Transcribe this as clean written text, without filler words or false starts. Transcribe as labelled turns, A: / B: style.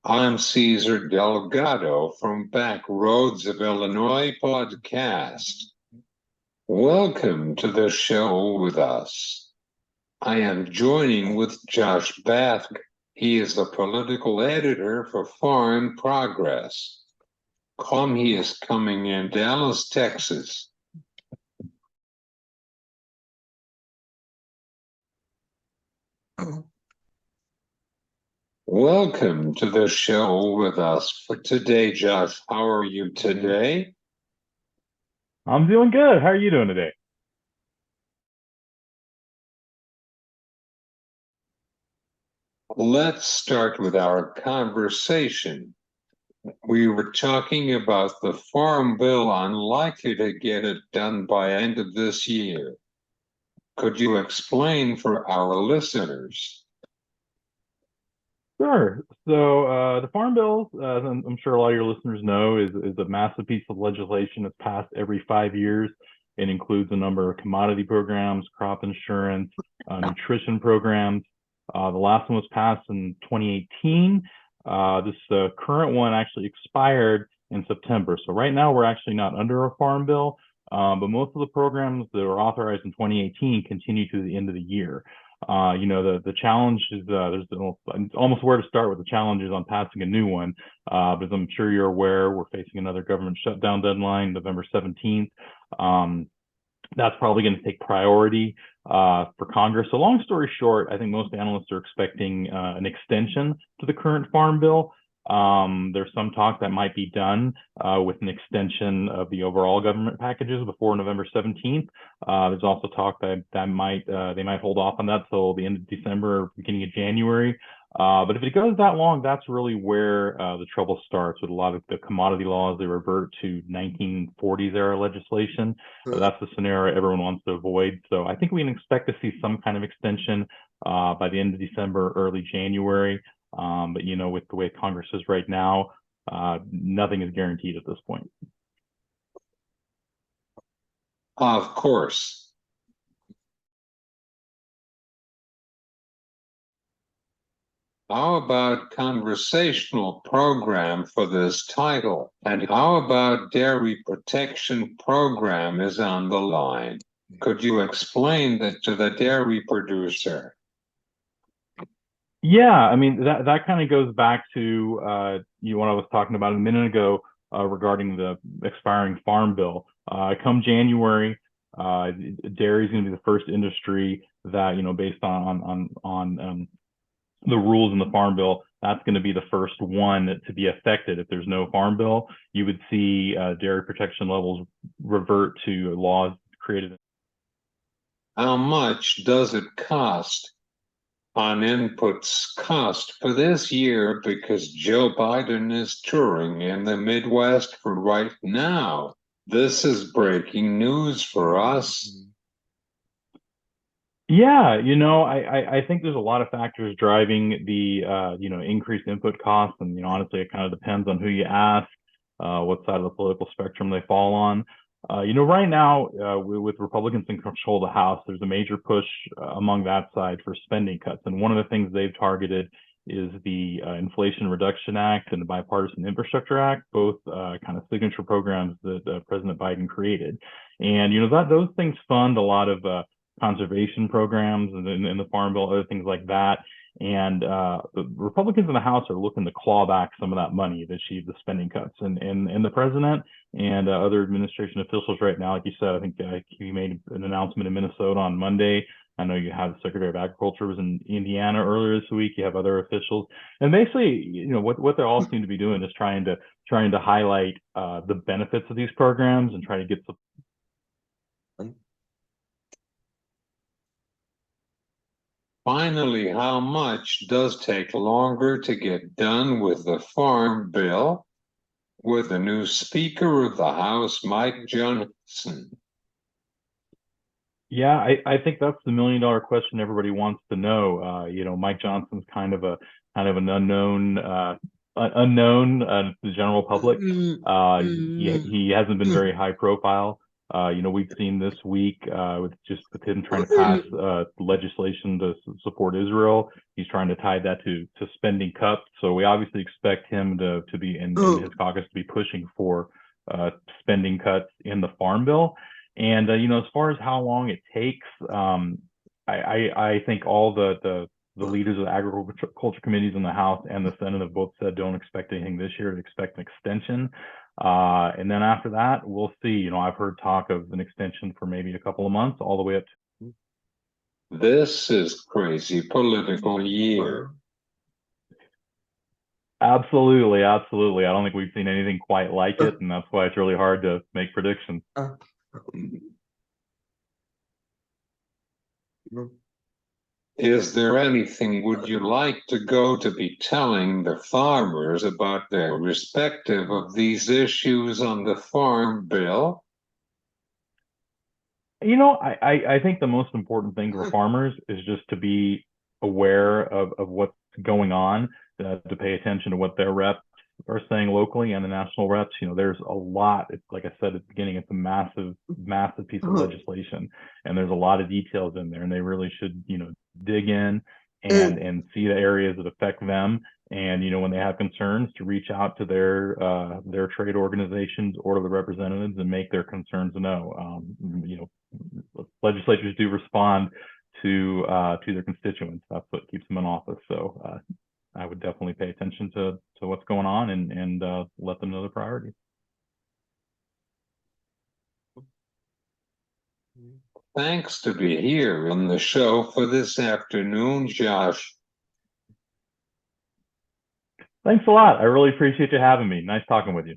A: I'm Cesar Delgado from Back Roads of Illinois podcast. Welcome to the show with us. I am joining with Josh Bath. He is the political editor for Foreign Progress. He is coming in Dallas, Texas. Welcome to the show with us for today, Josh. How are you today?
B: I'm doing good. How are you doing today?
A: Let's start with our conversation. We were talking about the Farm Bill unlikely to get it done by end of this year. Could you explain for our listeners?
B: Sure. So the Farm Bill, as I'm sure a lot of your listeners know, is a massive piece of legislation that's passed every 5 years. It includes a number of commodity programs, crop insurance, nutrition programs. The last one was passed in 2018. This current one actually expired in September. So right now we're actually not under a Farm Bill, but most of the programs that were authorized in 2018 continue to the end of the year. The challenge is it's almost where to start with the challenges on passing a new one. But as I'm sure you're aware, we're facing another government shutdown deadline, November 17th. That's probably going to take priority for Congress. So long story short, I think most analysts are expecting an extension to the current Farm Bill. There's some talk that might be done with an extension of the overall government packages before November 17th. There's also talk that they might hold off on that till the end of December or beginning of January. But if it goes that long, that's really where the trouble starts with a lot of the commodity laws. They revert to 1940s era legislation. That's the scenario everyone wants to avoid. So I think we can expect to see some kind of extension by the end of December, early January. But with the way Congress is right now, nothing is guaranteed at this point.
A: Of course. How about conversational program for this title? And how about dairy protection program is on the line? Could you explain that to the dairy producer?
B: Yeah, I mean that kind of goes back to what I was talking about a minute ago regarding the expiring farm bill. Come January, dairy is going to be the first industry that based on the rules in the farm bill, that's going to be the first one to be affected. If there's no farm bill, you would see dairy protection levels revert to laws created.
A: How much does it cost on inputs cost for this year because Joe Biden is touring in the Midwest for right now? This is breaking news for us.
B: Yeah, I think there's a lot of factors driving the increased input costs, and honestly, it kind of depends on who you ask, what side of the political spectrum they fall on. Right now, with Republicans in control of the House, there's a major push among that side for spending cuts, and one of the things they've targeted is the Inflation Reduction Act and the Bipartisan Infrastructure Act, both kind of signature programs that President Biden created, and those things fund a lot of conservation programs in the Farm Bill, other things like that. And the Republicans in the House are looking to claw back some of that money to achieve the spending cuts. And the president and other administration officials right now, like you said, I think he made an announcement in Minnesota on Monday. I know you have the Secretary of Agriculture was in Indiana earlier this week. You have other officials, and basically, what they all seem to be doing is trying to highlight the benefits of these programs and try to get some.
A: Finally, how much does take longer to get done with the Farm Bill with the new Speaker of the House, Mike Johnson?
B: Yeah, I think that's the $1 million question everybody wants to know. Mike Johnson's kind of an unknown to the general public. He hasn't been very high profile. We've seen this week with him trying to pass legislation to support Israel. He's trying to tie that to spending cuts. So we obviously expect him to be in his caucus to be pushing for spending cuts in the Farm Bill. And as far as how long it takes, I think all the leaders of the agriculture committees in the House and the Senate have both said don't expect anything this year, expect an extension. And then after that, we'll see. I've heard talk of an extension for maybe a couple of months, all the way up to.
A: This is crazy political year.
B: Absolutely, absolutely. I don't think we've seen anything quite like it, and that's why it's really hard to make predictions.
A: Is there anything would you like to go to be telling the farmers about their respective of these issues on the Farm Bill?
B: I think the most important thing for farmers is just to be aware of what's going on, to pay attention to what their reps are saying locally and the national reps. There's a lot. It's like I said at the beginning, it's a massive, massive piece of legislation, and there's a lot of details in there, and they really should, dig in and see the areas that affect them. And when they have concerns, to reach out to their trade organizations or to the representatives and make their concerns known. Legislatures do respond to their constituents. That's what keeps them in office. So I would definitely pay attention to what's going on and let them know the priorities.
A: Thanks to be here on the show for this afternoon, Josh.
B: Thanks a lot. I really appreciate you having me. Nice talking with you.